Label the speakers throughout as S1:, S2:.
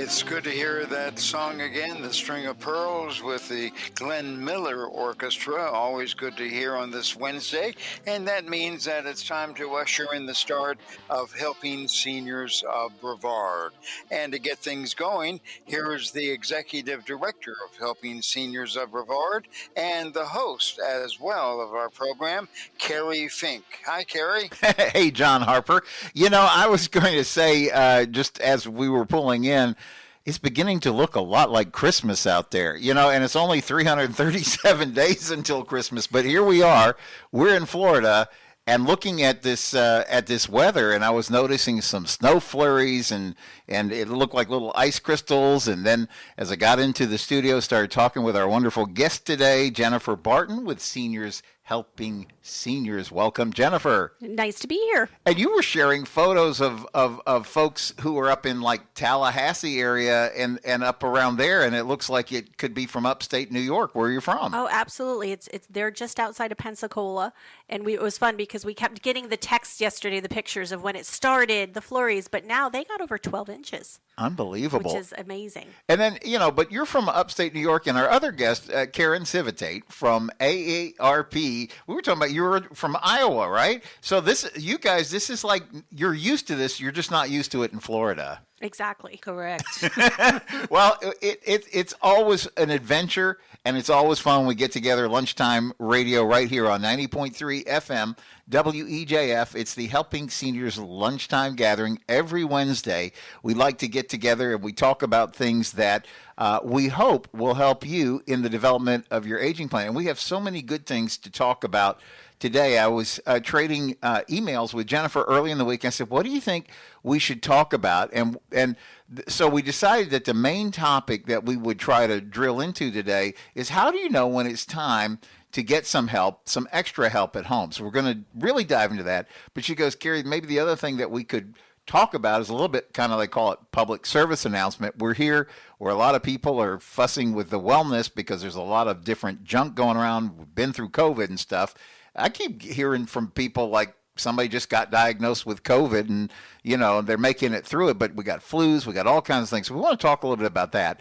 S1: It's good to hear that song again, The String of Pearls with the Glenn Miller Orchestra. Always good to hear on this Wednesday. And that means that it's time to usher in the start of Helping Seniors of Brevard. And to get things going, here is the Executive Director of Helping Seniors of Brevard and the host as well of our program, Kerry Fink. Hi, Kerry.
S2: Hey, John Harper. I was going to say, just as we were pulling in, it's beginning to look a lot like Christmas out there, and it's only 337 days until Christmas. But here we are. We're in Florida and looking at this weather, and I was noticing some snow flurries, and it looked like little ice crystals. And then as I got into the studio, started talking with our wonderful guest today, Jennifer Barton with Seniors Helping Seniors. Welcome, Jennifer.
S3: Nice to be here.
S2: And you were sharing photos of folks who are up in like Tallahassee area and up around there, and it looks like it could be from upstate New York. Where are you from?
S3: Oh, absolutely. They're just outside of Pensacola, and it was fun because we kept getting the text yesterday, the pictures of when it started, the flurries, but now they got over 12 inches.
S2: Unbelievable.
S3: Which is amazing.
S2: And then, but you're from upstate New York, and our other guest, Karen Civitate from AARP, we were talking about you were from Iowa, right? So this is like, you're used to this, you're just not used to it in Florida.
S3: Exactly. Correct.
S2: Well, it's always an adventure, and it's always fun when we get together, lunchtime radio right here on 90.3 FM, WEJF. It's the Helping Seniors Lunchtime Gathering every Wednesday. We like to get together and we talk about things that we hope will help you in the development of your aging plan. And we have so many good things to talk about today. I was trading emails with Jennifer early in the week. I said, what do you think we should talk about? And so we decided that the main topic that we would try to drill into today is, how do you know when it's time to get some help, some extra help at home? So we're going to really dive into that. But she goes, Kerry, maybe the other thing that we could talk about is a little bit kind of, they call it public service announcement. We're here where a lot of people are fussing with the wellness because there's a lot of different junk going around. We've been through COVID and stuff. I keep hearing from people like somebody just got diagnosed with COVID and, they're making it through it, but we got flus, we got all kinds of things. So we want to talk a little bit about that.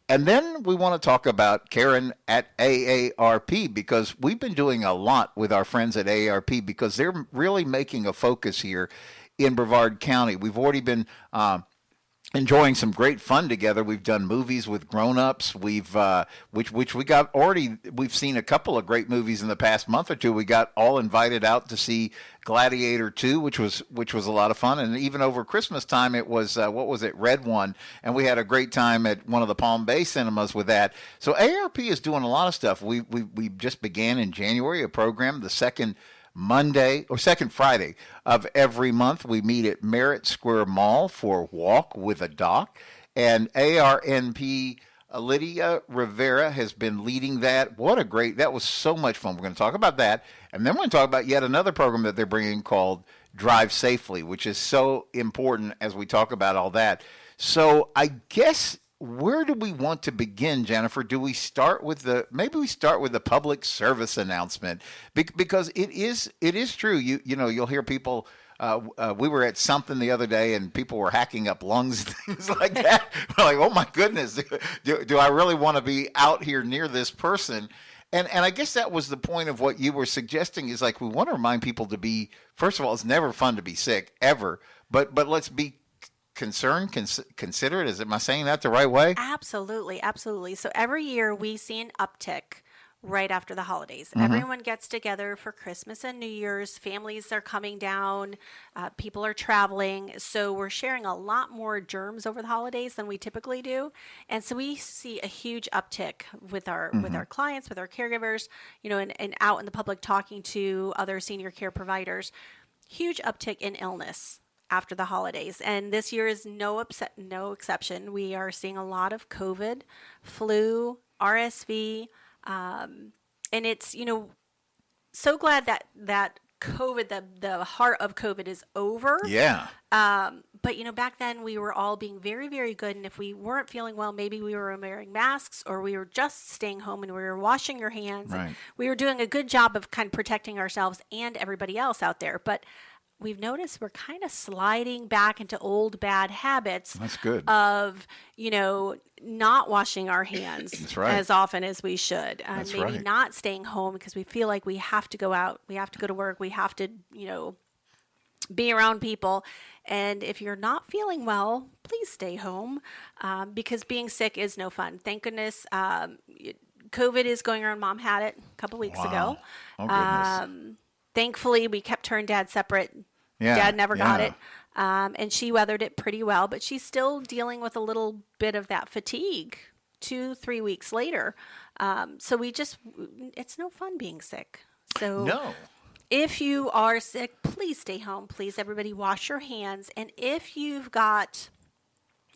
S2: And then we want to talk about Karen at AARP, because we've been doing a lot with our friends at AARP because they're really making a focus here in Brevard County. We've already been enjoying some great fun together. We've done movies with grown-ups. We've we've seen a couple of great movies in the past month or two. We got all invited out to see Gladiator 2, which was a lot of fun. And even over Christmas time, it was Red One, and we had a great time at one of the Palm Bay cinemas with that. So AARP is doing a lot of stuff. We just began in January a program, the second Friday of every month. We meet at Merritt Square Mall for Walk with a Doc, and ARNP Lydia Rivera has been leading that. That was so much fun. We're going to talk about that, and then we're going to talk about yet another program that they're bringing called Drive Safely, which is so important as we talk about all that. So I guess, where do we want to begin, Jennifer? Do we start with the public service announcement? Because it is true. You'll hear people. We were at something the other day, and people were hacking up lungs and things like that. We're like, oh my goodness, do I really want to be out here near this person? And I guess that was the point of what you were suggesting, is like, we want to remind people to be, first of all, it's never fun to be sick ever, but let's be concerned, considerate. Am I saying that the right way?
S3: Absolutely. So every year we see an uptick right after the holidays. Mm-hmm. Everyone gets together for Christmas and New Year's. Families are coming down. People are traveling. So we're sharing a lot more germs over the holidays than we typically do. And so we see a huge uptick with our clients, with our caregivers, and out in the public talking to other senior care providers. Huge uptick in illness after the holidays. And this year is no exception. We are seeing a lot of COVID, flu, RSV, and it's, so glad that COVID, the heart of COVID is over.
S2: Yeah.
S3: But, back then we were all being very, very good. And if we weren't feeling well, maybe we were wearing masks, or we were just staying home and we were washing your hands. Right. And we were doing a good job of kind of protecting ourselves and everybody else out there. But we've noticed we're kind of sliding back into old bad habits.
S2: That's good.
S3: Of, not washing our hands
S2: That's right.
S3: as often as we should.
S2: That's
S3: maybe
S2: right.
S3: not staying home because we feel like we have to go out, we have to go to work, we have to, be around people. And if you're not feeling well, please stay home, because being sick is no fun. Thank goodness COVID is going around. Mom had it a couple weeks ago.
S2: Oh, goodness.
S3: Thankfully, we kept her and Dad separate.
S2: Yeah,
S3: Dad never got
S2: yeah.
S3: it. And she weathered it pretty well, but she's still dealing with a little bit of that fatigue 2-3 weeks later. So it's no fun being sick. So
S2: No.
S3: if you are sick, please stay home. Please, everybody, wash your hands. And if you've got,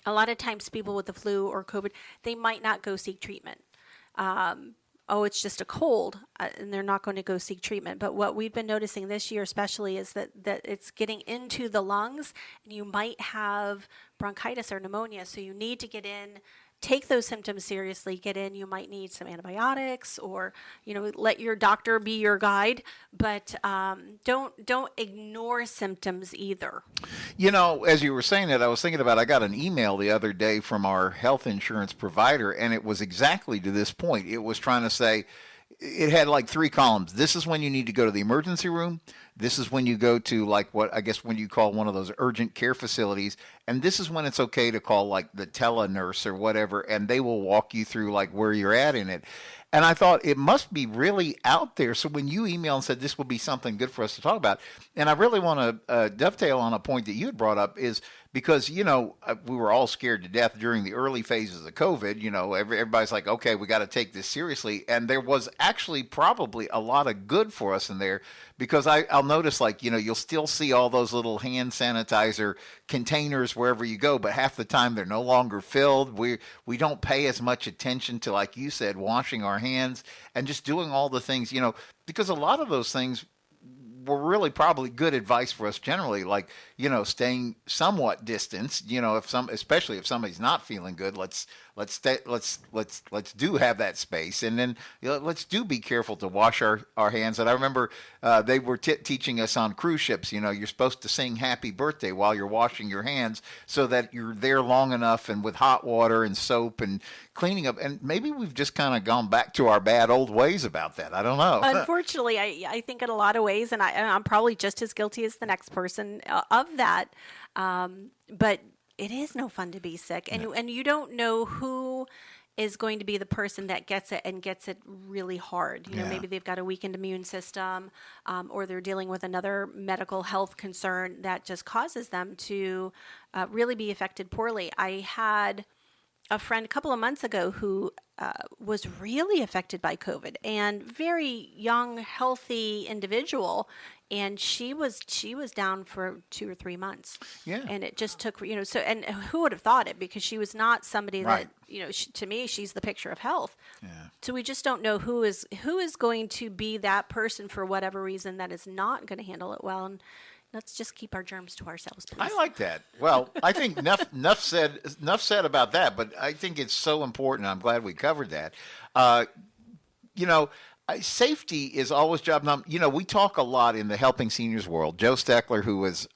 S3: a lot of times people with the flu or COVID, they might not go seek treatment. It's just a cold, and they're not going to go seek treatment. But what we've been noticing this year especially is that it's getting into the lungs, and you might have bronchitis or pneumonia. So you need to get in, take those symptoms seriously, get in. You might need some antibiotics, or, let your doctor be your guide, but don't ignore symptoms either.
S2: As you were saying that, I was thinking about, I got an email the other day from our health insurance provider, and it was exactly to this point. It was trying to say, it had like 3 columns. This is when you need to go to the emergency room. This is when you go to when you call one of those urgent care facilities. And this is when it's okay to call like the tele-nurse or whatever, and they will walk you through like where you're at in it. And I thought it must be really out there. So when you emailed and said this will be something good for us to talk about, and I really want to dovetail on a point that you had brought up, is because, we were all scared to death during the early phases of COVID. Everybody's like, okay, we got to take this seriously. And there was actually probably a lot of good for us in there, because I'll notice, like, you'll still see all those little hand sanitizer containers wherever you go, but half the time they're no longer filled. We don't pay as much attention to, like you said, washing our hands and just doing all the things, because a lot of those things were really probably good advice for us generally, like, staying somewhat distanced, especially if somebody's not feeling good, let's have that space. And then let's be careful to wash our hands. And I remember they were teaching us on cruise ships, you're supposed to sing happy birthday while you're washing your hands so that you're there long enough, and with hot water and soap and cleaning up. And maybe we've just kind of gone back to our bad old ways about that. I don't know.
S3: Unfortunately, I think in a lot of ways, and I'm probably just as guilty as the next person of that. But it is no fun to be sick, and you don't know who is going to be the person that gets it and gets it really hard. Maybe they've got a weakened immune system, or they're dealing with another medical health concern that just causes them to really be affected poorly. I had a friend a couple of months ago who was really affected by COVID, and very young, healthy individual. And she was down for 2 or 3 months. Yeah. And it just took, and who would have thought it? Because she was not somebody
S2: right.
S3: that, to me, she's the picture of health.
S2: Yeah.
S3: So we just don't know who is going to be that person for whatever reason that is not going to handle it well. And let's just keep our germs to ourselves, please.
S2: I like that. Well, I think enough said about that, but I think it's so important. I'm glad we covered that. Safety is always job number. We talk a lot in the helping seniors world. Joe Steckler, who is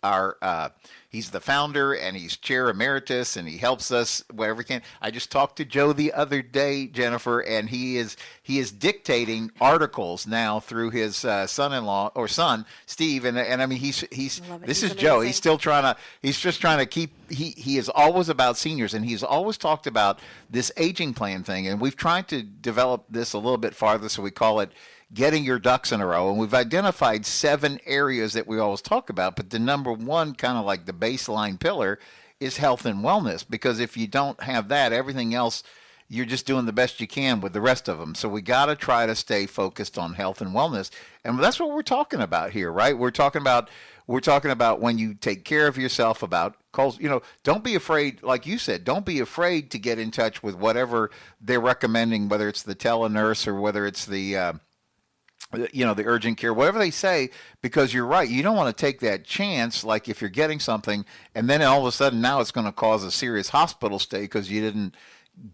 S2: he's the founder and he's chair emeritus, and he helps us wherever he can. I just talked to Joe the other day, Jennifer, and he is dictating articles now through his son, Steve, and I mean he's this is Joe. He's still he's just trying to keep. He is always about seniors, and he's always talked about this aging plan thing, and we've tried to develop this a little bit farther, so we call it getting your ducks in a row. And we've identified 7 areas that we always talk about, but the number one, kind of like the baseline pillar, is health and wellness, because if you don't have that, everything else, you're just doing the best you can with the rest of them. So we got to try to stay focused on health and wellness. And that's what we're talking about here, right? We're talking about when you take care of yourself, about calls, don't be afraid, like you said, don't be afraid to get in touch with whatever they're recommending, whether it's the tele-nurse or whether it's the urgent care, whatever they say, because you're right. You don't want to take that chance, like if you're getting something and then all of a sudden now it's going to cause a serious hospital stay because you didn't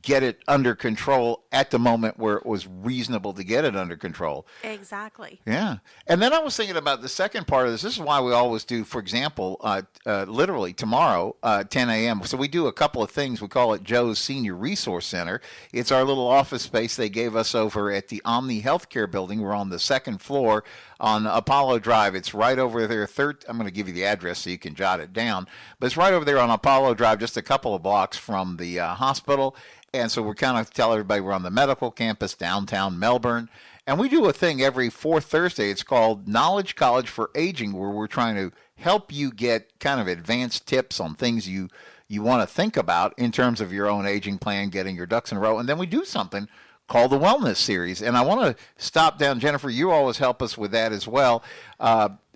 S2: get it under control at the moment where it was reasonable to get it under control.
S3: Exactly.
S2: Yeah. And then I was thinking about the second part of this. This is why we always do, for example, literally tomorrow, 10 a.m. So we do a couple of things. We call it Joe's Senior Resource Center. It's our little office space they gave us over at the Omni Healthcare Building. We're on the second floor on Apollo Drive. It's right over there. I'm going to give you the address so you can jot it down. But it's right over there on Apollo Drive, just a couple of blocks from the hospital. And so we're kind of tell everybody we're on the medical campus, downtown Melbourne. And we do a thing every fourth Thursday. It's called Knowledge College for Aging, where we're trying to help you get kind of advanced tips on things you want to think about in terms of your own aging plan, getting your ducks in a row. And then we do something called the Wellness Series. And I want to stop down, Jennifer, you always help us with that as well.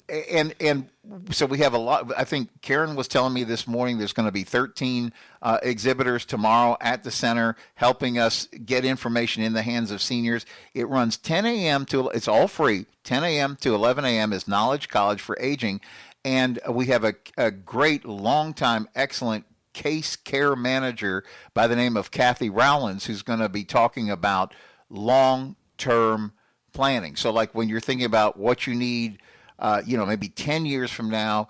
S2: And so we have a lot. I think Karen was telling me this morning there's going to be 13 exhibitors tomorrow at the center helping us get information in the hands of seniors. It runs 10 a.m. to, it's all free, 10 a.m. to 11 a.m. is Knowledge College for Aging. And we have a great, long-time, excellent case care manager by the name of Kathy Rowlands, who's going to be talking about long-term planning. So like when you're thinking about what you need, maybe 10 years from now,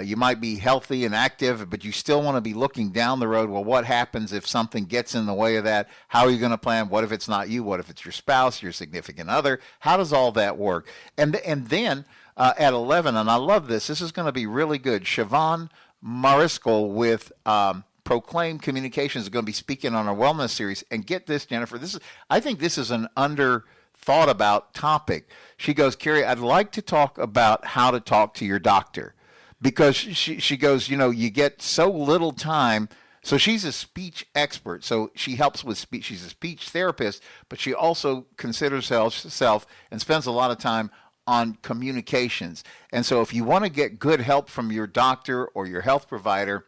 S2: you might be healthy and active, but you still want to be looking down the road. Well, what happens if something gets in the way of that? How are you going to plan? What if it's not you? What if it's your spouse, your significant other? How does all that work? And then at 11, and I love this, this is going to be really good. Siobhan Mariscal with Proclaim Communications is going to be speaking on our wellness series. And get this, Jennifer, I think this is an thought about topic. She goes, Kerry, I'd like to talk about how to talk to your doctor, because she goes, you get so little time. So she's a speech expert. So she helps with speech. She's a speech therapist, but she also considers herself and spends a lot of time on communications. And so if you want to get good help from your doctor or your health provider,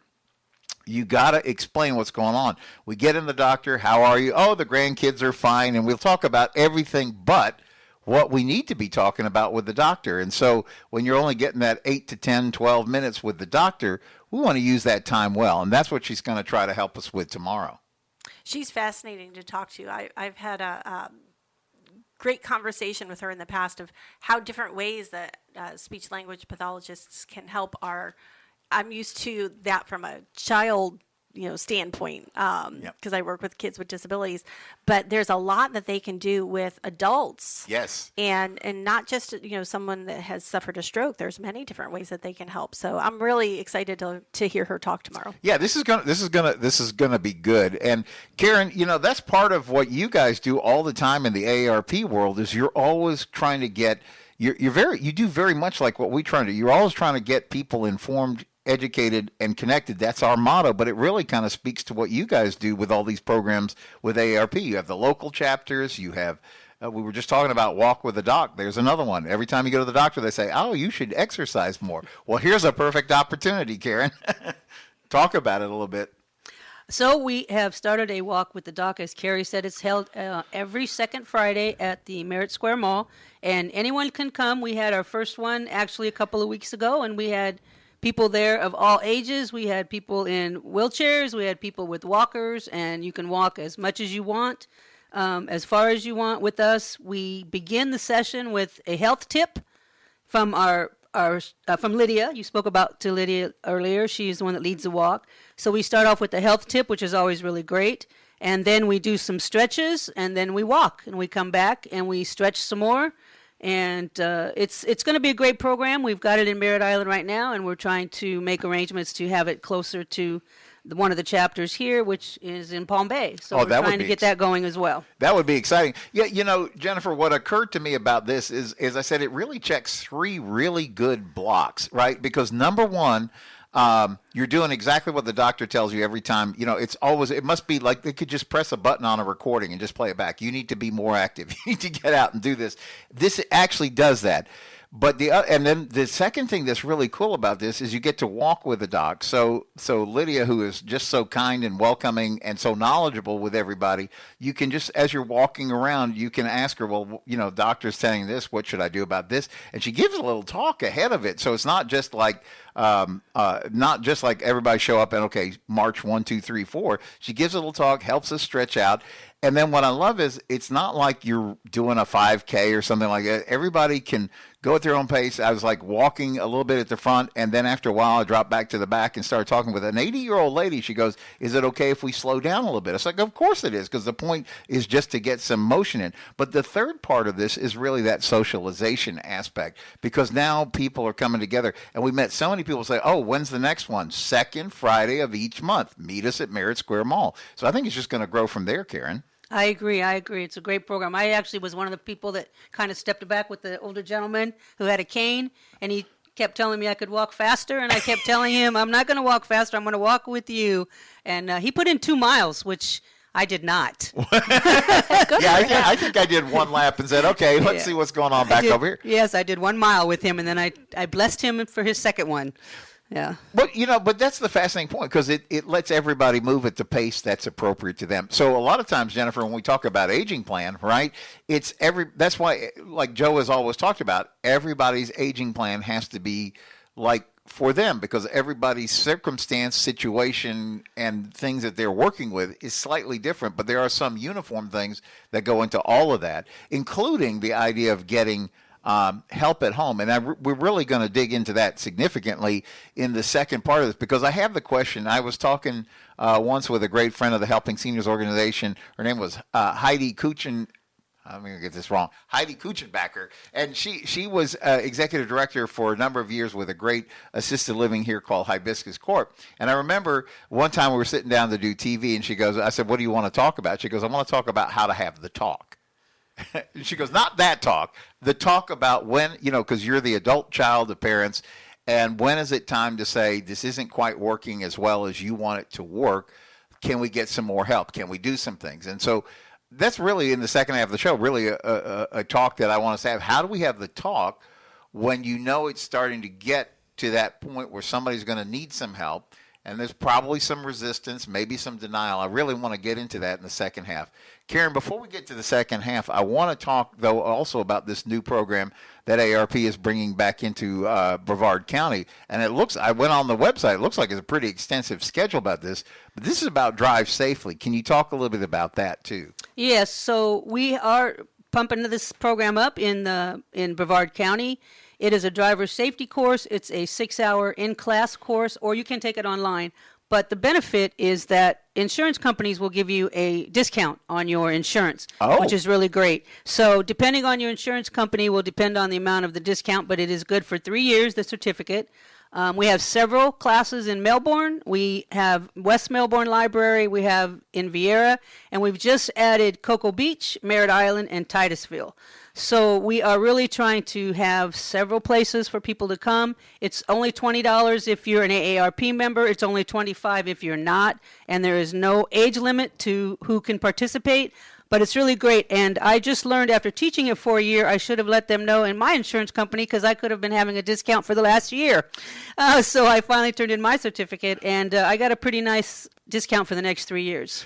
S2: you got to explain what's going on. We get in the doctor. How are you? Oh, the grandkids are fine. And we'll talk about everything but what we need to be talking about with the doctor. And so when you're only getting that 8 to 10, 12 minutes with the doctor, we want to use that time well. And that's what she's going to try to help us with tomorrow.
S3: She's fascinating to talk to. I've had a great conversation with her in the past of how different ways that speech language pathologists can help I'm used to that from a child, standpoint, because I work with kids with disabilities. But there's a lot that they can do with adults.
S2: Yes.
S3: And not just someone that has suffered a stroke. There's many different ways that they can help. So I'm really excited to hear her talk tomorrow.
S2: Yeah, this is gonna be good. And Karen, that's part of what you guys do all the time in the AARP world. Is you're always trying to get you do very much like what we try to do. You're always trying to get people informed, educated, and connected. That's our motto, but it really kind of speaks to what you guys do with all these programs with AARP. You have the local chapters. You have, we were just talking about Walk with the Doc. There's another one. Every time you go to the doctor, they say, oh, you should exercise more. Well, here's a perfect opportunity, Karen. Talk about it a little bit.
S4: So we have started a Walk with the Doc. As Kerry said, it's held every second Friday at the Merritt Square Mall, and anyone can come. We had our first one actually a couple of weeks ago, and we had people there of all ages. We had people in wheelchairs. We had people with walkers, and you can walk as much as you want, as far as you want with us. We begin the session with a health tip from from Lydia. You spoke to Lydia earlier. She's the one that leads the walk. So we start off with the health tip, which is always really great. And then we do some stretches, and then we walk, and we come back and we stretch some more. And it's going to be a great program. We've got it in Merritt Island right now, and we're trying to make arrangements to have it closer to one of the chapters here, which is in Palm Bay. So we're trying to get that going as well. That
S2: would be exciting. Yeah, Jennifer, what occurred to me about this is, as I said, it really checks 3 really good blocks, right? Because number one, you're doing exactly what the doctor tells you every time. It must be like they could just press a button on a recording and just play it back. You need to be more active. You need to get out and do this. This actually does that. But and then the second thing that's really cool about this is you get to walk with the doc. So Lydia, who is just so kind and welcoming and so knowledgeable with everybody, you can just, as you're walking around, you can ask her, well, doctor's saying this, what should I do about this? And she gives a little talk ahead of it. So it's not just like everybody show up and, okay, March 1, 2, 3, 4. She gives a little talk, helps us stretch out. And then what I love is it's not like you're doing a 5K or something like that. Everybody can go at their own pace. I was like walking a little bit at the front, and then after a while I dropped back to the back and started talking with an 80-year-old lady. She goes, is it okay if we slow down a little bit? It's like, of course it is, because the point is just to get some motion in. But the third part of this is really that socialization aspect, because now people are coming together. And we met so many people say, oh, when's the next one? Second Friday of each month. Meet us at Merritt Square Mall. So I think it's just going to grow from there, Karen.
S4: I agree. It's a great program. I actually was one of the people that kind of stepped back with the older gentleman who had a cane, and he kept telling me I could walk faster, and I kept telling him, I'm not going to walk faster. I'm going to walk with you. And he put in 2 miles, which I did not.
S2: I think I did 1 lap and said, okay, let's see what's going on back over here.
S4: Yes, I did 1 mile with him, and then I blessed him for his second one. Yeah.
S2: But that's the fascinating point, because it lets everybody move at the pace that's appropriate to them. So a lot of times, Jennifer, when we talk about aging plan, right, that's why, like Joe has always talked about, everybody's aging plan has to be like for them, because everybody's circumstance, situation, and things that they're working with is slightly different. But there are some uniform things that go into all of that, including the idea of getting help at home. And we're really going to dig into that significantly in the second part of this, because I have the question. I was talking once with a great friend of the Helping Seniors organization. Her name was Heidi Kuchen. I'm going to get this wrong. Heidi Kuchenbacker. And she was executive director for a number of years with a great assisted living here called Hibiscus Court. And I remember one time we were sitting down to do TV, and I said, what do you want to talk about? She goes, I want to talk about how to have the talk. She goes, not that talk, the talk about when, because you're the adult child, the parents, and when is it time to say, this isn't quite working as well as you want it to work. Can we get some more help? Can we do some things? And so that's really in the second half of the show, really a talk that I want us to have. How do we have the talk when it's starting to get to that point where somebody's going to need some help? And there's probably some resistance, maybe some denial. I really want to get into that in the second half. Karen, before we get to the second half, I want to talk, though, also about this new program that AARP is bringing back into Brevard County. And I went on the website. It looks like it's a pretty extensive schedule about this. But this is about Drive Safely. Can you talk a little bit about that, too?
S4: Yes. So we are pumping this program up in Brevard County. It is a driver safety course. It's a 6-hour in-class course, or you can take it online. But the benefit is that insurance companies will give you a discount on your insurance, which is really great. So depending on your insurance company will depend on the amount of the discount, but it is good for 3 years, the certificate. We have several classes in Melbourne. We have West Melbourne Library. We have in Vieira. And we've just added Cocoa Beach, Merritt Island, and Titusville. So we are really trying to have several places for people to come. It's only $20 if you're an AARP member. It's only $25 if you're not. And there is no age limit to who can participate. But it's really great. And I just learned after teaching it for a year, I should have let them know in my insurance company, because I could have been having a discount for the last year. So I finally turned in my certificate, and I got a pretty nice discount for the next 3 years.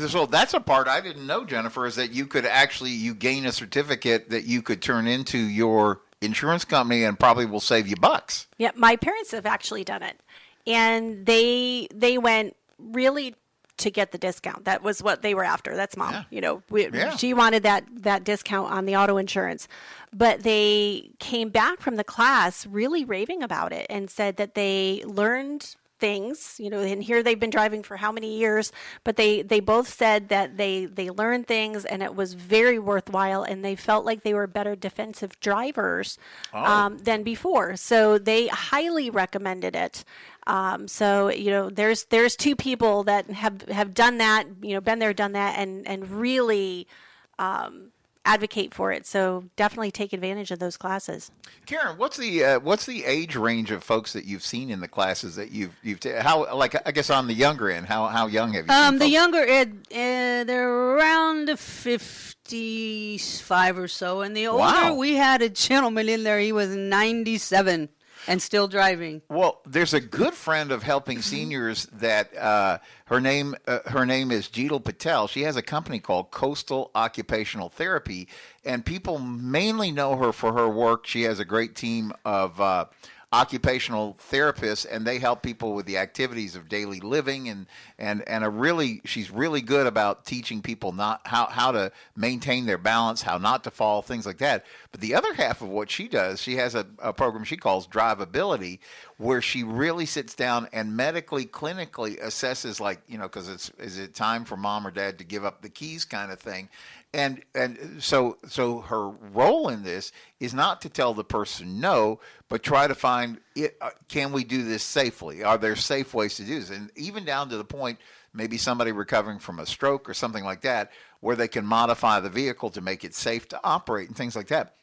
S2: So that's a part I didn't know, Jennifer, is that you could you gain a certificate that you could turn into your insurance company and probably will save you bucks.
S3: Yeah, my parents have actually done it. And they went really to get the discount. That was what they were after. That's Mom. Yeah. She wanted that discount on the auto insurance. But they came back from the class really raving about it and said that they learned things, and here they've been driving for how many years, but they both said that they learned things and it was very worthwhile, and they felt like they were better defensive drivers than before. So they highly recommended it. So there's two people that have done that, been there, done that, and really advocate for it. So definitely take advantage of those classes.
S2: Karen, what's the age range of folks that you've seen in the classes that you've how, like, I guess on the younger end, how young have you seen
S4: The
S2: folks?
S4: younger they're around 55 or so, and the older
S2: Wow.
S4: we had a gentleman in there. He was 97 and still driving.
S2: Well, there's a good friend of helping seniors that her name is Jeetal Patel. She has a company called Coastal Occupational Therapy, and people mainly know her for her work. She has a great team of occupational therapists, and they help people with the activities of daily living, and she's really good about teaching people not how to maintain their balance, how not to fall, things like that. But the other half of what she does, she has a program she calls Drivability, where she really sits down and medically, clinically assesses, like, because is it time for mom or dad to give up the keys kind of thing. And so her role in this is not to tell the person no, but try to find can we do this safely? Are there safe ways to do this? And even down to the point, maybe somebody recovering from a stroke or something like that, where they can modify the vehicle to make it safe to operate and things like that.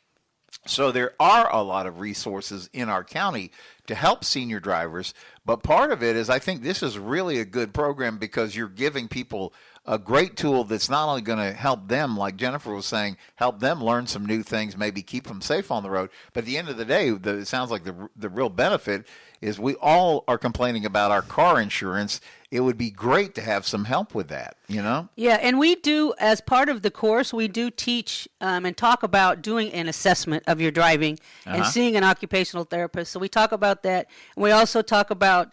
S2: So there are a lot of resources in our county to help senior drivers, but part of it is I think this is really a good program because you're giving people a great tool that's not only going to help them, like Jennifer was saying, help them learn some new things, maybe keep them safe on the road. But at the end of the day, it sounds like the real benefit is we all are complaining about our car insurance. It would be great to have some help with that,
S4: Yeah, and we do, as part of the course, we do teach and talk about doing an assessment of your driving and seeing an occupational therapist. So we talk about that. And we also talk about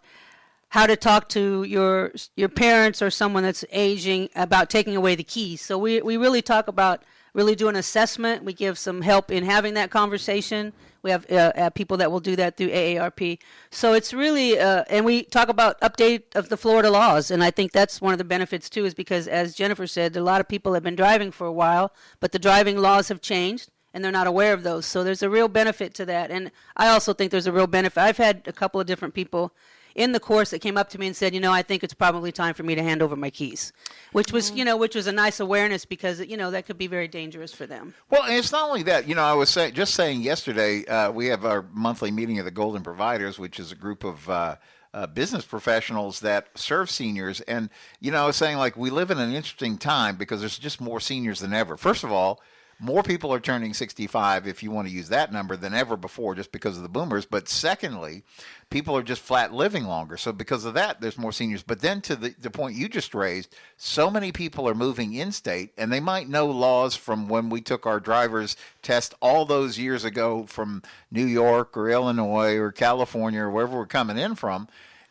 S4: how to talk to your parents or someone that's aging about taking away the keys. So we really talk about really doing assessment. We give some help in having that conversation. We have people that will do that through AARP. So it's really, and we talk about update of the Florida laws. And I think that's one of the benefits too, is because as Jennifer said, a lot of people have been driving for a while, but the driving laws have changed and they're not aware of those. So there's a real benefit to that. And I also think there's a real benefit. I've had a couple of different people in the course that came up to me and said, I think it's probably time for me to hand over my keys, which was, which was a nice awareness because, that could be very dangerous for them.
S2: Well, and it's not only that. I was saying yesterday, we have our monthly meeting of the Golden Providers, which is a group of business professionals that serve seniors. And, I was saying, like, we live in an interesting time because there's just more seniors than ever. First of all, more people are turning 65, if you want to use that number, than ever before just because of the boomers. But secondly, people are just flat living longer. So because of that, there's more seniors. But then to the point you just raised, so many people are moving in-state, and they might know laws from when we took our driver's test all those years ago from New York or Illinois or California or wherever we're coming in from.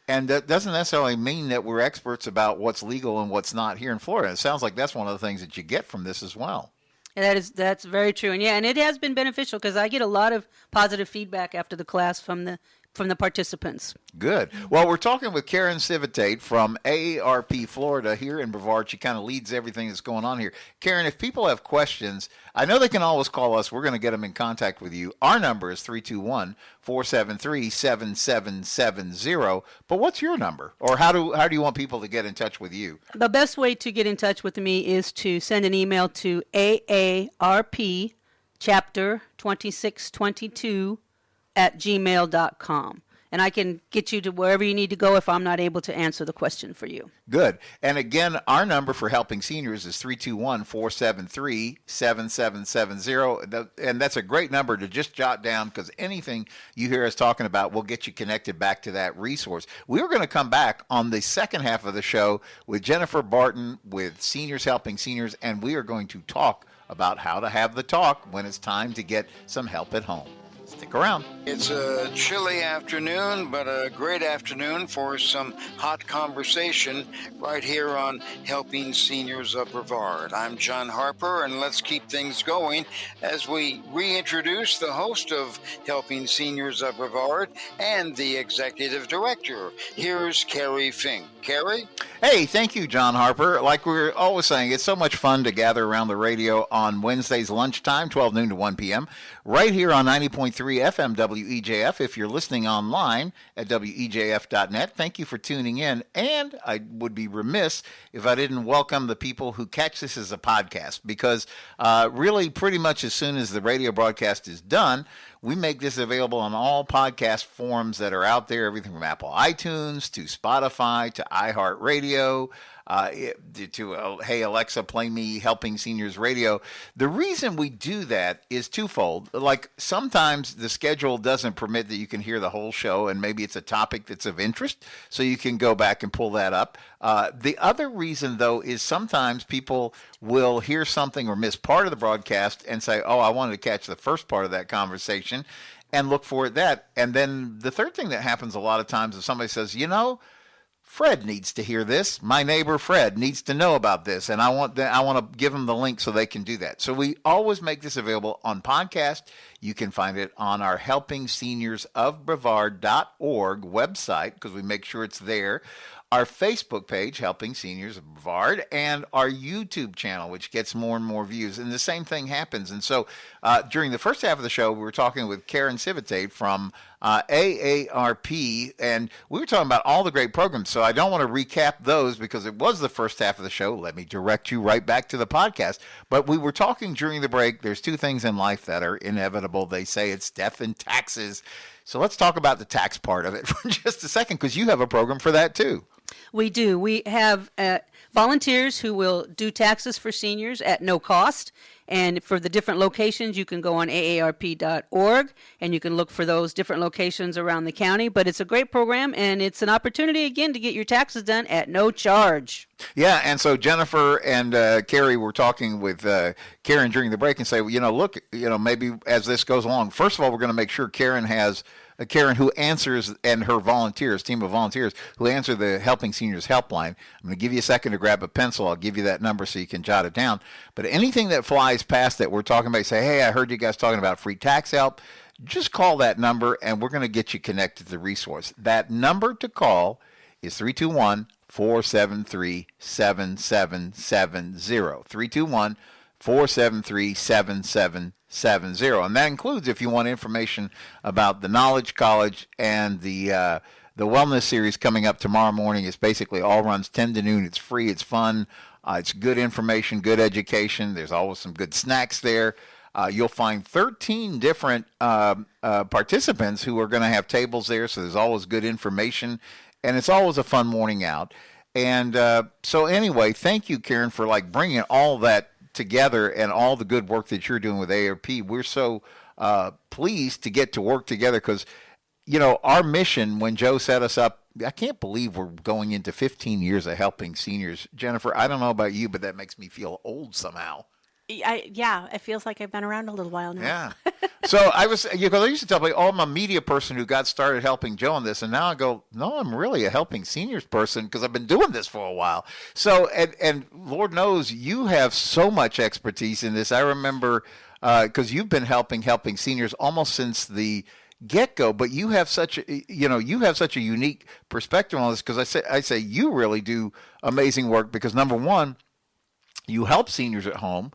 S2: And that doesn't necessarily mean that we're experts about what's legal and what's not here in Florida. It sounds like that's one of the things that you get from this as well.
S4: And that's very true. And and it has been beneficial because I get a lot of positive feedback after the class from the participants.
S2: Good. Well, we're talking with Karen Civitate from AARP Florida here in Brevard. She kind of leads everything that's going on here. Karen, if people have questions, I know they can always call us. We're going to get them in contact with you. Our number is 321-473-7770. But what's your number? Or how do you want people to get in touch with you?
S4: The best way to get in touch with me is to send an email to AARP chapter 2622 @gmail.com. And I can get you to wherever you need to go if I'm not able to answer the question for you.
S2: Good. And again, our number for helping seniors is 321-473-7770. And that's a great number to just jot down because anything you hear us talking about will get you connected back to that resource. We are going to come back on the second half of the show with Jennifer Barton with Seniors Helping Seniors, and we are going to talk about how to have the talk when it's time to get some help at home. Stick around.
S1: It's a chilly afternoon, but a great afternoon for some hot conversation right here on Helping Seniors of Brevard. I'm John Harper, and let's keep things going as we reintroduce the host of Helping Seniors of Brevard and the executive director. Here's Kerry Fink. Kerry?
S2: Hey, thank you, John Harper. Like we're always saying, it's so much fun to gather around the radio on Wednesdays lunchtime, 12 noon to 1 p.m., right here on 90.3 FM WEJF. If you're listening online at WEJF.net, thank you for tuning in. And I would be remiss if I didn't welcome the people who catch this as a podcast, because really pretty much as soon as the radio broadcast is done, we make this available on all podcast forums that are out there, everything from Apple iTunes to Spotify to iHeartRadio, to Hey Alexa, play me Helping Seniors Radio. The reason we do that is twofold. Like sometimes the schedule doesn't permit that you can hear the whole show, and maybe it's a topic that's of interest, so you can go back and pull that up. The other reason, though, is sometimes people will hear something or miss part of the broadcast and say, oh, I wanted to catch the first part of that conversation, and look for that. And then the third thing that happens a lot of times is somebody says, Fred needs to hear this. My neighbor Fred needs to know about this, and I want to give them the link so they can do that. So we always make this available on podcast. You can find it on our helpingseniorsofbrevard.org website, because we make sure it's there. Our Facebook page, Helping Seniors of Brevard, and our YouTube channel, which gets more and more views. And the same thing happens. And so during the first half of the show, we were talking with Karen Civitate from AARP, and we were talking about all the great programs. So I don't want to recap those because it was the first half of the show. Let me direct you right back to the podcast. But we were talking during the break. There's two things in life that are inevitable. They say it's death and taxes. So let's talk about the tax part of it for just a second, because you have a program for that too.
S4: We do. We have volunteers who will do taxes for seniors at no cost. And for the different locations, you can go on AARP.org, and you can look for those different locations around the county. But it's a great program, and it's an opportunity, again, to get your taxes done at no charge.
S2: Yeah, and so Jennifer and Kerry were talking with Karen during the break and say, look, maybe as this goes along, first of all, we're going to make sure Karen who answers, and her volunteers, team of volunteers who answer the Helping Seniors helpline. I'm going to give you a second to grab a pencil. I'll give you that number so you can jot it down. But anything that flies past that we're talking about, say, hey, I heard you guys talking about free tax help, just call that number and we're going to get you connected to the resource. That number to call is 321-473-7770. 321-473-7770. And that includes if you want information about the Knowledge College and the Wellness Series coming up tomorrow morning. It's basically all runs 10 to noon. It's free. It's fun. It's good information, good education. There's always some good snacks there. You'll find 13 different participants who are going to have tables there, so there's always good information, and it's always a fun morning out. And so anyway, thank you, Karen, for bringing all that together and all the good work that you're doing with AARP. We're so pleased to get to work together because, our mission when Joe set us up, I can't believe we're going into 15 years of helping seniors. Jennifer, I don't know about you, but that makes me feel old somehow.
S3: Yeah, it feels like I've been around a little while now.
S2: Yeah. So I used to tell people, I'm a media person who got started helping Joe on this, and now I go, no, I'm really a helping seniors person because I've been doing this for a while. So, and Lord knows you have so much expertise in this. I remember because you've been helping seniors almost since the get-go, but you have such a unique perspective on this because I say you really do amazing work because number one, you help seniors at home.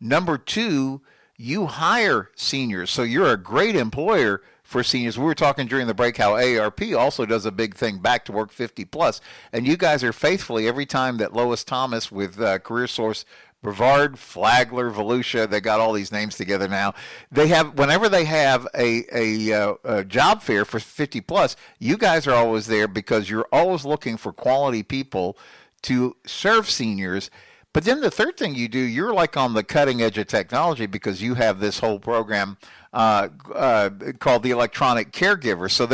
S2: Number two, you hire seniors. So you're a great employer for seniors. We were talking during the break how AARP also does a big thing, Back to Work 50 Plus. And you guys are faithfully, every time that Lois Thomas with Career Source, Brevard, Flagler, Volusia, they got all these names together now. Whenever they have a job fair for 50 Plus, you guys are always there because you're always looking for quality people to serve seniors. But then the third thing you do, you're on the cutting edge of technology because you have this whole program called the Electronic Caregiver. So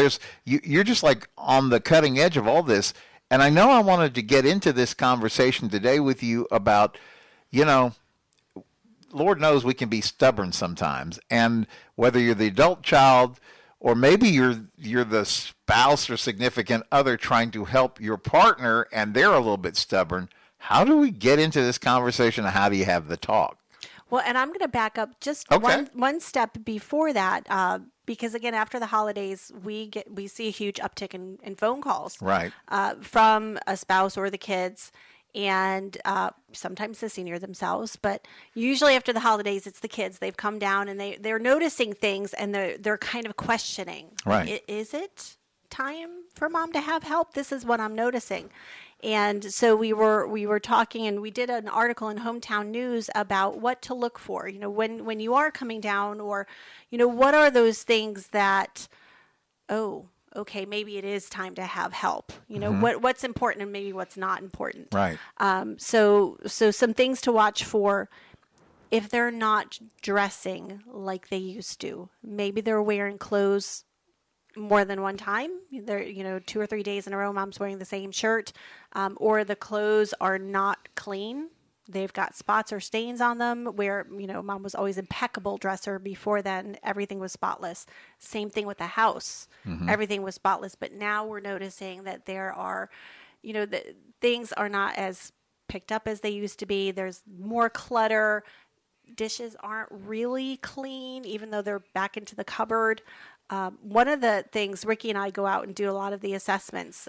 S2: you're just on the cutting edge of all this. And I know I wanted to get into this conversation today with you about, Lord knows we can be stubborn sometimes. And whether you're the adult child or maybe you're the spouse or significant other trying to help your partner and they're a little bit stubborn, how do we get into this conversation and how do you have the talk?
S3: Well, and I'm going to back up just one step before that, because again, after the holidays, we see a huge uptick in phone calls,
S2: right,
S3: from a spouse or the kids, and sometimes the senior themselves, but usually after the holidays, it's the kids. They've come down and they're noticing things, and they're kind of questioning.
S2: Right.
S3: Is it time for mom to have help? This is what I'm noticing. And so we were talking, and we did an article in Hometown News about what to look for, when you are coming down, or, what are those things that, oh, okay, maybe it is time to have help. What's important and maybe what's not important.
S2: Right.
S3: So some things to watch for: if they're not dressing like they used to, maybe they're wearing clothes more than one time. They're, 2 or 3 days in a row, mom's wearing the same shirt, or the clothes are not clean. They've got spots or stains on them where, mom was always impeccable dresser. Before then, everything was spotless. Same thing with the house. Everything was spotless. But now we're noticing that there are, the things are not as picked up as they used to be. There's more clutter. Dishes aren't really clean, even though they're back into the cupboard. One of the things, Ricky and I go out and do a lot of the assessments.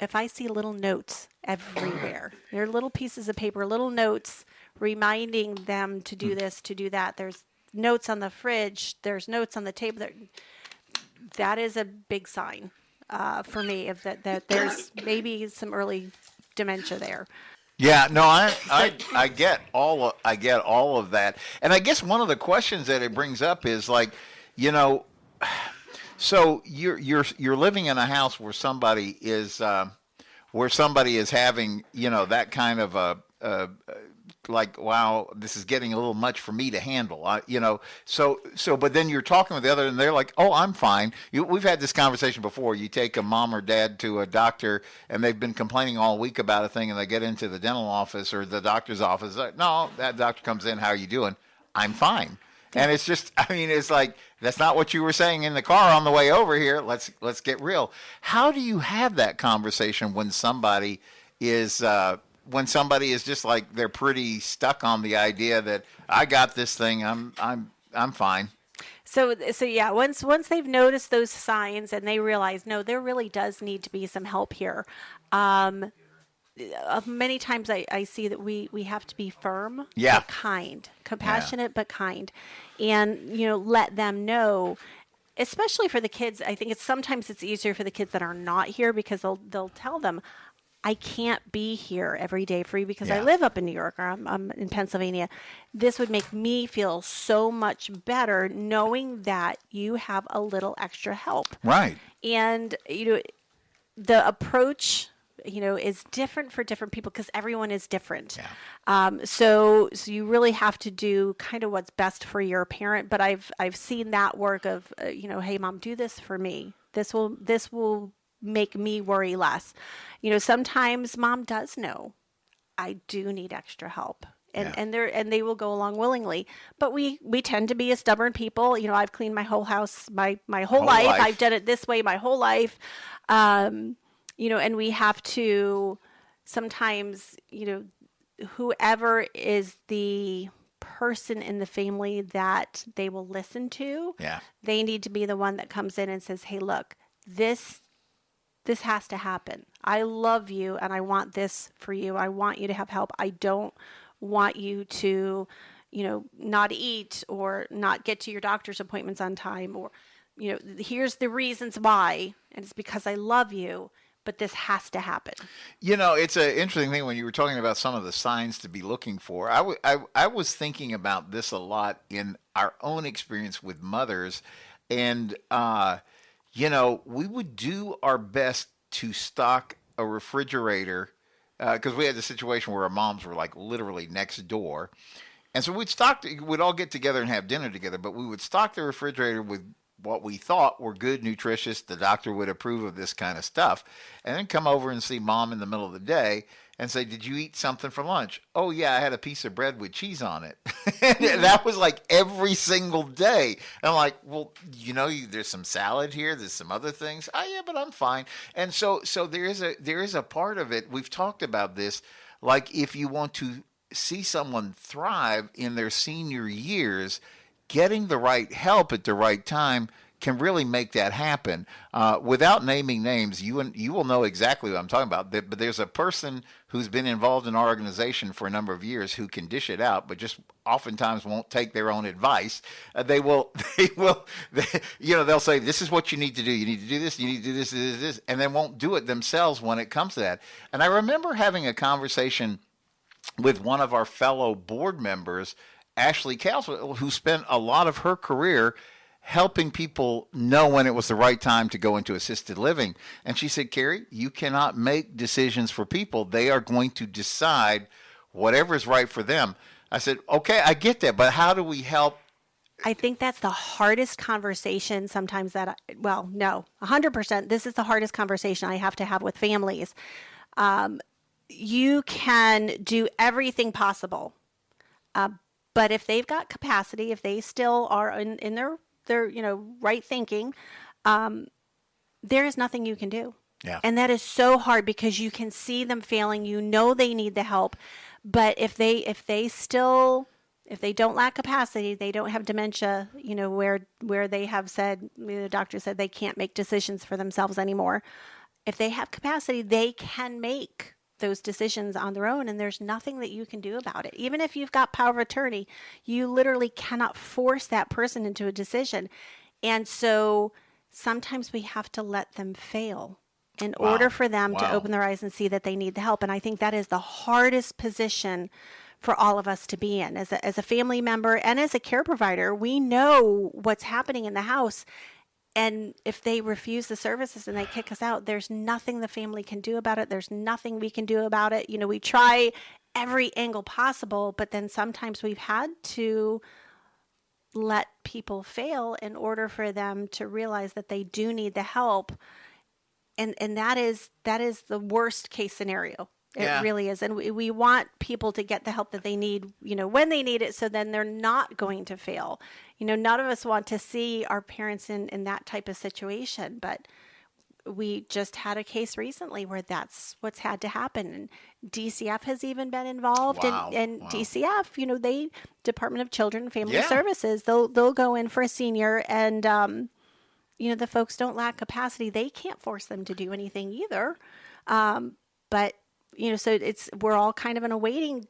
S3: If I see little notes everywhere, there are little pieces of paper, little notes reminding them to do this, to do that. There's notes on the fridge. There's notes on the table. That is a big sign for me of that there's maybe some early dementia there.
S2: Yeah, no, I get all of that, and I guess one of the questions that it brings up is like, so you're living in a house where somebody is having that kind of a like, wow, this is getting a little much for me to handle. So but then you're talking with the other, and they're like, oh, I'm fine. We've had this conversation before. You take a mom or dad to a doctor, and they've been complaining all week about a thing, and they get into the dental office or the doctor's office. Like, no, that doctor comes in. How are you doing? I'm fine. And it's just, it's like, that's not what you were saying in the car on the way over here. Let's get real. How do you have that conversation when somebody is just like, they're pretty stuck on the idea that I got this thing, I'm fine.
S3: So yeah, once they've noticed those signs and they realize, no, there really does need to be some help here. Many times I see that we have to be firm, but kind, compassionate, but kind, and let them know. Especially for the kids, I think sometimes it's easier for the kids that are not here, because they'll tell them, I can't be here every day for you because I live up in New York, or I'm in Pennsylvania. This would make me feel so much better knowing that you have a little extra help.
S2: Right.
S3: And the approach is different for different people, because everyone is different. Yeah. So you really have to do kind of what's best for your parent. But I've seen that work of, hey, mom, do this for me. This will make me worry less. Sometimes mom does know I do need extra help. And they will go along willingly. But we tend to be a stubborn people. I've cleaned my whole house my whole life. I've done it this way my whole life. And we have to sometimes, whoever is the person in the family that they will listen to, they need to be the one that comes in and says, hey, look, this has to happen. I love you, and I want this for you. I want you to have help. I don't want you to, not eat or not get to your doctor's appointments on time, or, here's the reasons why, and it's because I love you. But this has to happen.
S2: It's an interesting thing when you were talking about some of the signs to be looking for. I was thinking about this a lot in our own experience with mothers. And, we would do our best to stock a refrigerator, because we had the situation where our moms were like literally next door. And so we'd all get together and have dinner together, but we would stock the refrigerator with what we thought were good, nutritious, the doctor would approve of this kind of stuff, and then come over and see mom in the middle of the day and say, did you eat something for lunch? Oh, yeah, I had a piece of bread with cheese on it. And that was like every single day. And I'm like, well, there's some salad here. There's some other things. Oh, yeah, but I'm fine. And so there is a part of it. We've talked about this. Like, if you want to see someone thrive in their senior years, getting the right help at the right time can really make that happen. Without naming names, you will know exactly what I'm talking about. But there's a person who's been involved in our organization for a number of years who can dish it out, but just oftentimes won't take their own advice. They'll say, this is what you need to do. You need to do this, you need to do this, and they won't do it themselves when it comes to that. And I remember having a conversation with one of our fellow board members, Ashley Caswell, who spent a lot of her career helping people know when it was the right time to go into assisted living. And she said, Kerry, you cannot make decisions for people. They are going to decide whatever is right for them. I said, okay, I get that, but how do we help?
S3: I think that's the hardest conversation sometimes 100%. This is the hardest conversation I have to have with families. You can do everything possible. But if they've got capacity, if they still are in their right thinking, there is nothing you can do.
S2: Yeah.
S3: And that is so hard because you can see them failing. You know they need the help. But if they don't lack capacity, they don't have dementia, where they have said, the doctor said they can't make decisions for themselves anymore. If they have capacity, they can make those decisions on their own, and there's nothing that you can do about it. Even if you've got power of attorney, you literally cannot force that person into a decision. And so sometimes we have to let them fail in order for them to open their eyes and see that they need the help. And I think that is the hardest position for all of us to be in. As a family member and as a care provider, we know what's happening in the house. And if they refuse the services and they kick us out, there's nothing the family can do about it. There's nothing we can do about it. We try every angle possible, but then sometimes we've had to let people fail in order for them to realize that they do need the help. And that is the worst case scenario. It really is. And we want people to get the help that they need, when they need it, so then they're not going to fail. None of us want to see our parents in that type of situation, but we just had a case recently where that's what's had to happen. And DCF has even been involved. And DCF, they Department of Children and Family Services, they'll go in for a senior and, the folks don't lack capacity. They can't force them to do anything either. But so we're all kind of in a waiting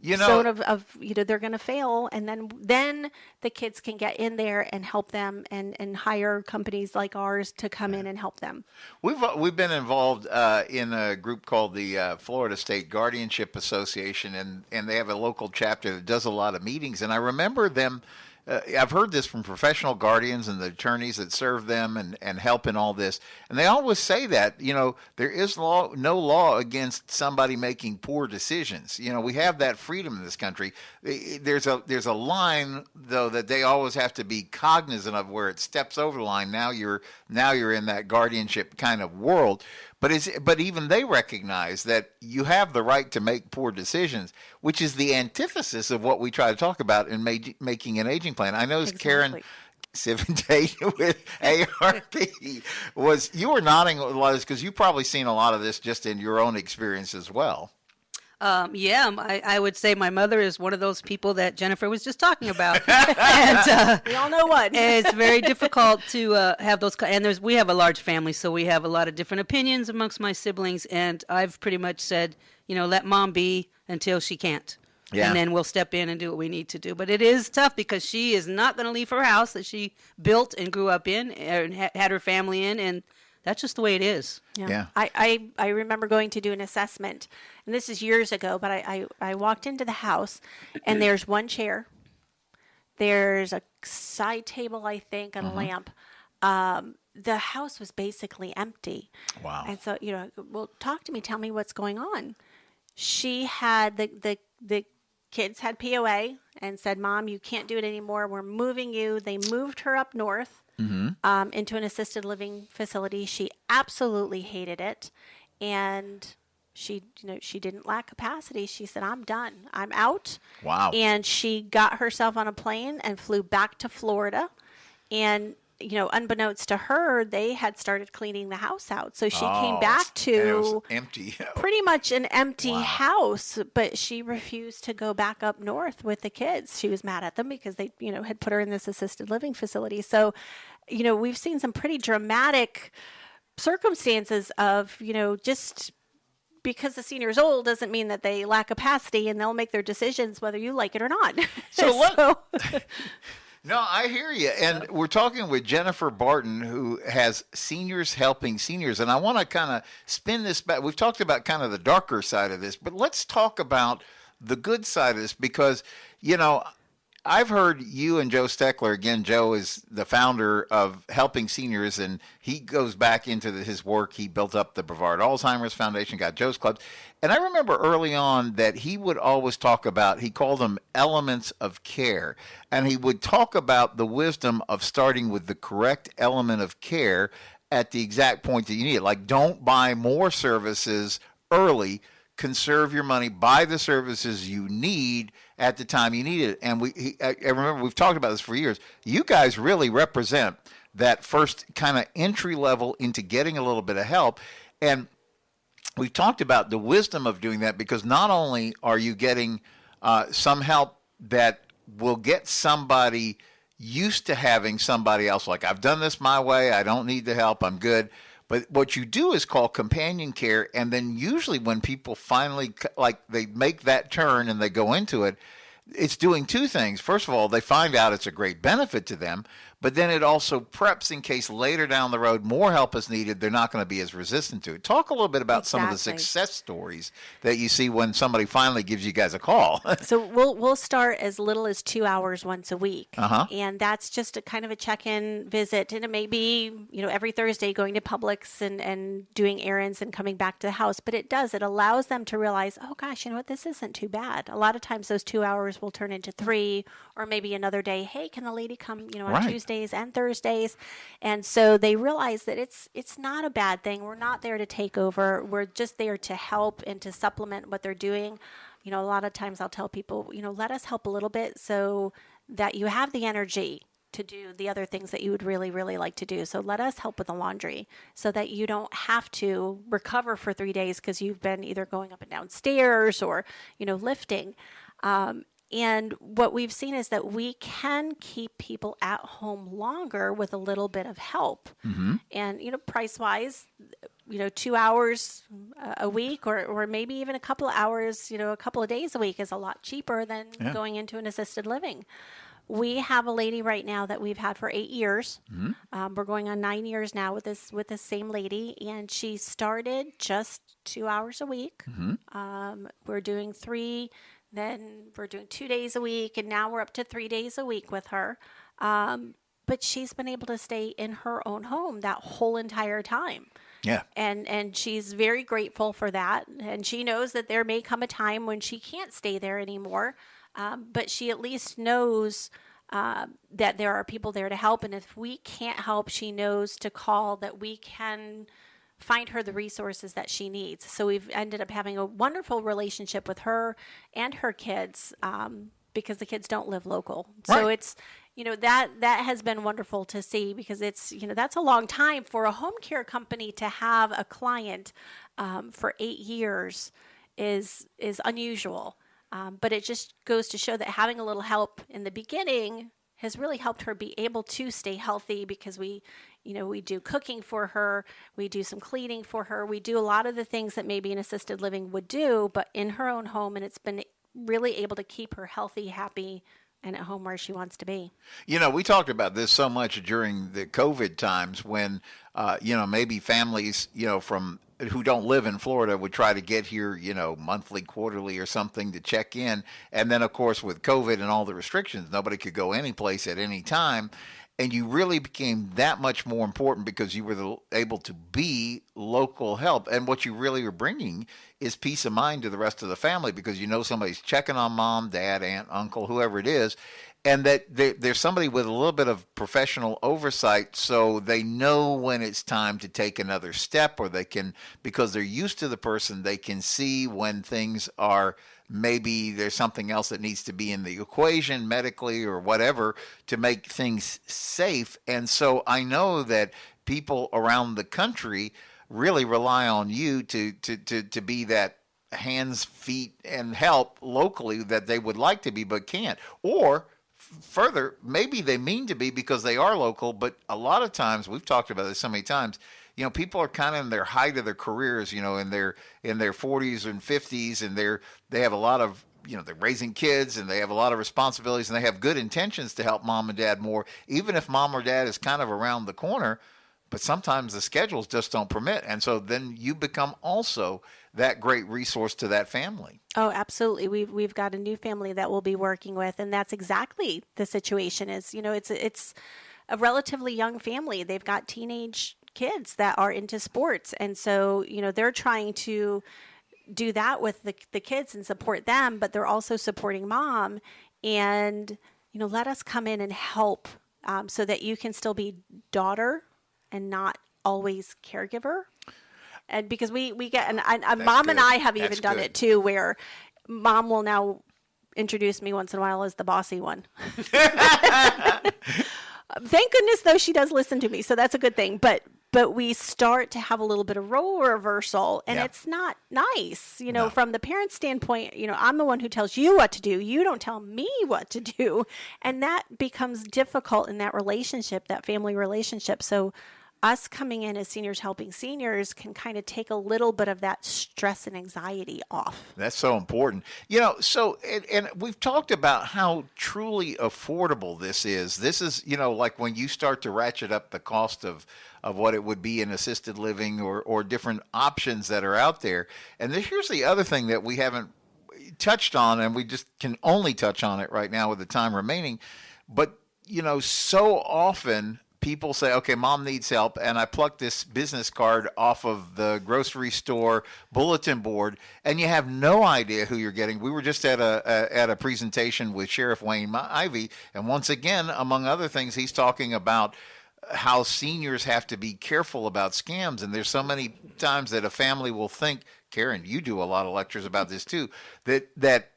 S3: zone of they're going to fail, and then the kids can get in there and help them and hire companies like ours to come in and help them.
S2: We've been involved in a group called the Florida State Guardianship Association, and they have a local chapter that does a lot of meetings. And I remember them. I've heard this from professional guardians and the attorneys that serve them and help in all this. And they always say that, there is no law against somebody making poor decisions. We have that freedom in this country. There's a line, though, that they always have to be cognizant of where it steps over the line. Now you're in that guardianship kind of world. But even they recognize that you have the right to make poor decisions, which is the antithesis of what we try to talk about in making an aging plan. I noticed Karen Civitate with AARP you were nodding a lot of this because you've probably seen a lot of this just in your own experience as well.
S4: I would say my mother is one of those people that Jennifer was just talking about. And,
S3: we all know what.
S4: It's very difficult to have those. And we have a large family, so we have a lot of different opinions amongst my siblings. And I've pretty much said, let mom be until she can't. Yeah. And then we'll step in and do what we need to do. But it is tough because she is not going to leave her house that she built and grew up in and had her family in. And that's just the way it is.
S3: Yeah. I remember going to do an assessment, and this is years ago, but I walked into the house, and there's one chair. There's a side table, I think, and a lamp. The house was basically empty.
S2: Wow.
S3: And so, well, talk to me. Tell me what's going on. She had, the kids had POA and said, Mom, you can't do it anymore. We're moving you. They moved her up north. Into an assisted living facility. She absolutely hated it, and she didn't lack capacity. She said, I'm done. I'm out.
S2: Wow.
S3: And she got herself on a plane and flew back to Florida. And unbeknownst to her, they had started cleaning the house out. So she came
S2: Oh,
S3: back
S2: and it was
S3: to
S2: empty.
S3: pretty much an empty
S2: Wow.
S3: house, but she refused to go back up north with the kids. She was mad at them because they, had put her in this assisted living facility. So, we've seen some pretty dramatic circumstances of, just because the senior's old doesn't mean that they lack capacity, and they'll make their decisions whether you like it or not.
S2: No, I hear you. And we're talking with Jennifer Barton, who has Seniors Helping Seniors. And I want to kind of spin this back. We've talked about kind of the darker side of this, but let's talk about the good side of this because, I've heard you and Joe Steckler, again, Joe is the founder of Helping Seniors, and he goes back into his work. He built up the Brevard Alzheimer's Foundation, got Joe's Clubs. And I remember early on that he would always talk about, he called them elements of care. And he would talk about the wisdom of starting with the correct element of care at the exact point that you need it. Like, don't buy more services early. Conserve your money, buy the services you need at the time you need it. And I remember we've talked about this for years. You guys really represent that first kind of entry level into getting a little bit of help. And we've talked about the wisdom of doing that because not only are you getting some help that will get somebody used to having somebody else, like, I've done this my way, I don't need the help, I'm good. But what you do is call companion care, and then usually when people finally, they make that turn and they go into it, it's doing two things. First of all, they find out it's a great benefit to them, but then it also preps in case later down the road more help is needed, they're not going to be as resistant to it. Talk a little bit about some of the success stories that you see when somebody finally gives you guys a call.
S3: So we'll start as little as 2 hours once a week. And that's just a kind of a check-in visit. And it may be, every Thursday going to Publix and doing errands and coming back to the house. But it allows them to realize, oh gosh, this isn't too bad. A lot of times those 2 hours will turn into 3, or maybe another day, hey, can the lady come, on Tuesdays and Thursdays? And so they realize that it's not a bad thing. We're not there to take over. We're just there to help and to supplement what they're doing. A lot of times I'll tell people, let us help a little bit so that you have the energy to do the other things that you would really, really like to do. So let us help with the laundry so that you don't have to recover for 3 days because you've been either going up and down stairs or, lifting. And what we've seen is that we can keep people at home longer with a little bit of help. And, price-wise, 2 hours a week or maybe even a couple of hours, a couple of days a week is a lot cheaper than going into an assisted living. We have a lady right now that we've had for 8 years. We're going on 9 years now with this same lady, and she started just 2 hours a week. We're doing 3. Then we're doing 2 days a week, and now we're up to 3 days a week with her. But she's been able to stay in her own home that whole entire time.
S2: Yeah.
S3: And she's very grateful for that. And she knows that there may come a time when she can't stay there anymore. But she at least knows that there are people there to help. And if we can't help, she knows to call, that we can find her the resources that she needs. So we've ended up having a wonderful relationship with her and her kids because the kids don't live local. So it's, that has been wonderful to see because it's, that's a long time for a home care company to have a client for 8 years is unusual. But it just goes to show that having a little help in the beginning has really helped her be able to stay healthy because we do cooking for her, we do some cleaning for her, we do a lot of the things that maybe an assisted living would do, but in her own home, and it's been really able to keep her healthy, happy, and at home where she wants to be.
S2: We talked about this so much during the COVID times when, maybe families, from who don't live in Florida would try to get here, monthly, quarterly or something to check in. And then, of course, with COVID and all the restrictions, nobody could go any place at any time. And you really became that much more important because you were able to be local help. And what you really were bringing is peace of mind to the rest of the family, because you know somebody's checking on mom, dad, aunt, uncle, whoever it is, and that there's somebody with a little bit of professional oversight, so they know when it's time to take another step, or they can, because they're used to the person, they can see when things are, maybe there's something else that needs to be in the equation medically or whatever to make things safe. And so I know that people around the country really rely on you to be that hands, feet, and help locally that they would like to be but can't. Or further, maybe they mean to be because they are local, but a lot of times, we've talked about this so many times, you know, people are kind of in their height of their careers, you know, in their 40s and 50s, and they have a lot of, you know, they're raising kids and they have a lot of responsibilities, and they have good intentions to help mom and dad more, even if mom or dad is kind of around the corner. But sometimes the schedules just don't permit. And so then you become also that great resource to that family.
S3: Oh, absolutely. We've got a new family that we'll be working with, and that's exactly the situation. Is, you know, it's a relatively young family. They've got teenage kids that are into sports, and so, you know, they're trying to do that with the kids and support them, but they're also supporting mom. And, you know, let us come in and help so that you can still be daughter and not always caregiver. And because we get, and mom and I have even done it too, where mom will now introduce me once in a while as the bossy one. Thank goodness, though, she does listen to me, so that's a good thing. But we start to have a little bit of role reversal, and it's not nice, you know, from the parent standpoint. You know, I'm the one who tells you what to do. You don't tell me what to do. And that becomes difficult in that relationship, that family relationship. So us coming in as seniors helping seniors can kind of take a little bit of that stress and anxiety off.
S2: That's so important. You know, so, and we've talked about how truly affordable this is. This is, you know, like when you start to ratchet up the cost of what it would be in assisted living or different options that are out there. And here's the other thing that we haven't touched on, and we just can only touch on it right now with the time remaining. But, you know, so often people say, okay, mom needs help, and I pluck this business card off of the grocery store bulletin board, and you have no idea who you're getting. We were just at a presentation with Sheriff Wayne Ivey, and once again, among other things, he's talking about how seniors have to be careful about scams. And there's so many times that a family will think, Karen, you do a lot of lectures about this too, that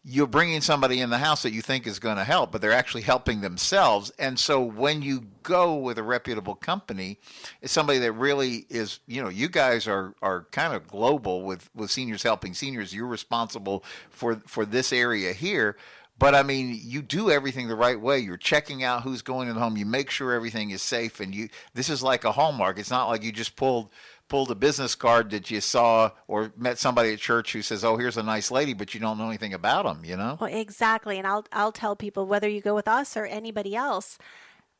S2: you're bringing somebody in the house that you think is going to help, but they're actually helping themselves. And so when you go with a reputable company, it's somebody that really is, you know, you guys are kind of global with seniors helping seniors. You're responsible for this area here. But I mean, you do everything the right way. You're checking out who's going in the home. You make sure everything is safe. And this is like a hallmark. It's not like you just pulled a business card that you saw or met somebody at church who says, oh, here's a nice lady, but you don't know anything about them, you know?
S3: Well, exactly. And I'll tell people, whether you go with us or anybody else,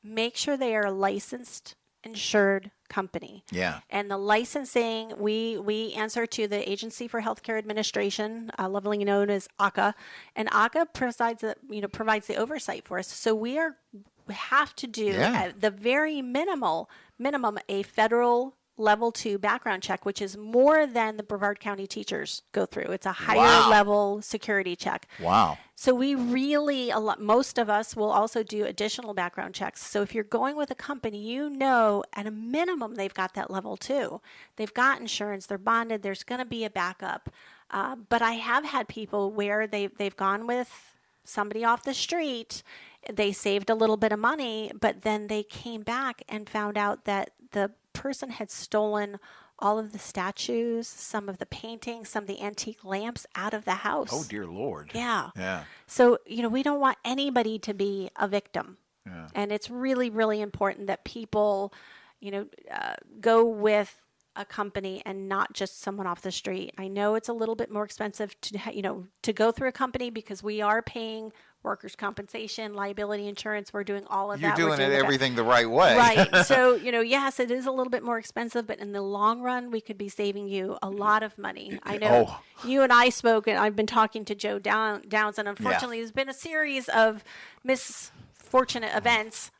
S3: make sure they are a licensed, insured company.
S2: Yeah.
S3: And the licensing, we answer to the Agency for Healthcare Administration, lovingly known as AAHCA, and AAHCA provides the oversight for us. So we have to do at the very minimum a federal level 2 background check, which is more than the Brevard County teachers go through. It's a higher level security check.
S2: Wow.
S3: So we really, most of us will also do additional background checks. So if you're going with a company, you know, at a minimum, they've got that level 2. They've got insurance, they're bonded, there's going to be a backup. But I have had people where they've gone with somebody off the street, they saved a little bit of money, but then they came back and found out that the person had stolen all of the statues, some of the paintings, some of the antique lamps out of the house.
S2: Oh, dear Lord.
S3: Yeah.
S2: Yeah.
S3: So, you know, we don't want anybody to be a victim.
S2: Yeah.
S3: And it's really, really important that people, you know, go with a company and not just someone off the street. I know it's a little bit more expensive to go through a company because we are paying workers' compensation, liability insurance. We're doing all of that.
S2: You're doing everything the right way.
S3: Right. So, you know, yes, it is a little bit more expensive, but in the long run, we could be saving you a lot of money. I know you and I spoke, and I've been talking to Joe Downs, and unfortunately, there's been a series of unfortunate events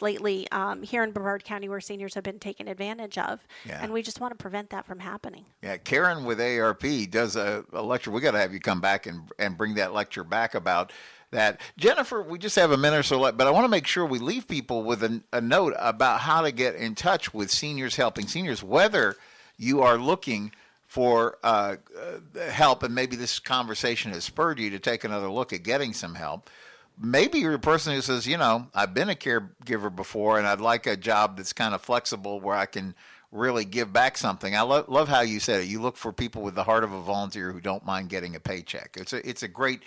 S3: lately here in Brevard County where seniors have been taken advantage of.
S2: Yeah.
S3: And we just want to prevent that from happening.
S2: Yeah, Karen with AARP does a lecture. We got to have you come back and bring that lecture back about that. Jennifer, we just have a minute or so left, but I want to make sure we leave people with a note about how to get in touch with Seniors Helping Seniors, whether you are looking for help, and maybe this conversation has spurred you to take another look at getting some help. Maybe you're a person who says, I've been a caregiver before, and I'd like a job that's kind of flexible where I can really give back something. I love how you said it. You look for people with the heart of a volunteer who don't mind getting a paycheck. It's a great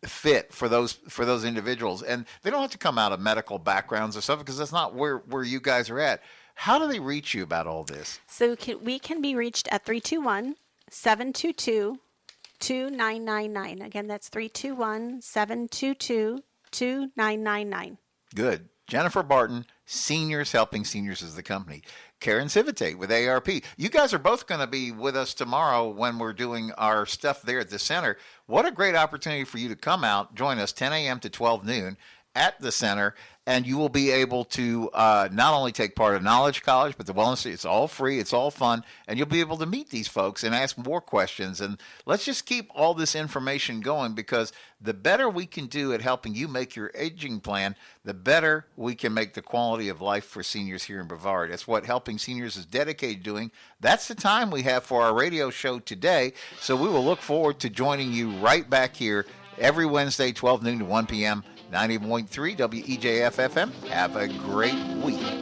S2: fit for those individuals, and they don't have to come out of medical backgrounds or stuff, because that's not where you guys are at. How do they reach you about all this?
S3: So we can be reached at 321-722-2999. Again, that's 321-722-2999.
S2: Good. Jennifer Barton, Seniors Helping Seniors is the company. Karen Civitate with AARP. You guys are both going to be with us tomorrow when we're doing our stuff there at the center. What a great opportunity for you to come out, join us 10 a.m. to 12 noon at the center, and you will be able to not only take part in Knowledge College, but the Wellness. It's all free. It's all fun. And you'll be able to meet these folks and ask more questions. And let's just keep all this information going, because the better we can do at helping you make your aging plan, the better we can make the quality of life for seniors here in Brevard. That's what Helping Seniors is dedicated to doing. That's the time we have for our radio show today. So we will look forward to joining you right back here every Wednesday, 12 noon to 1 p.m., 90.3 WEJF FM. Have a great week.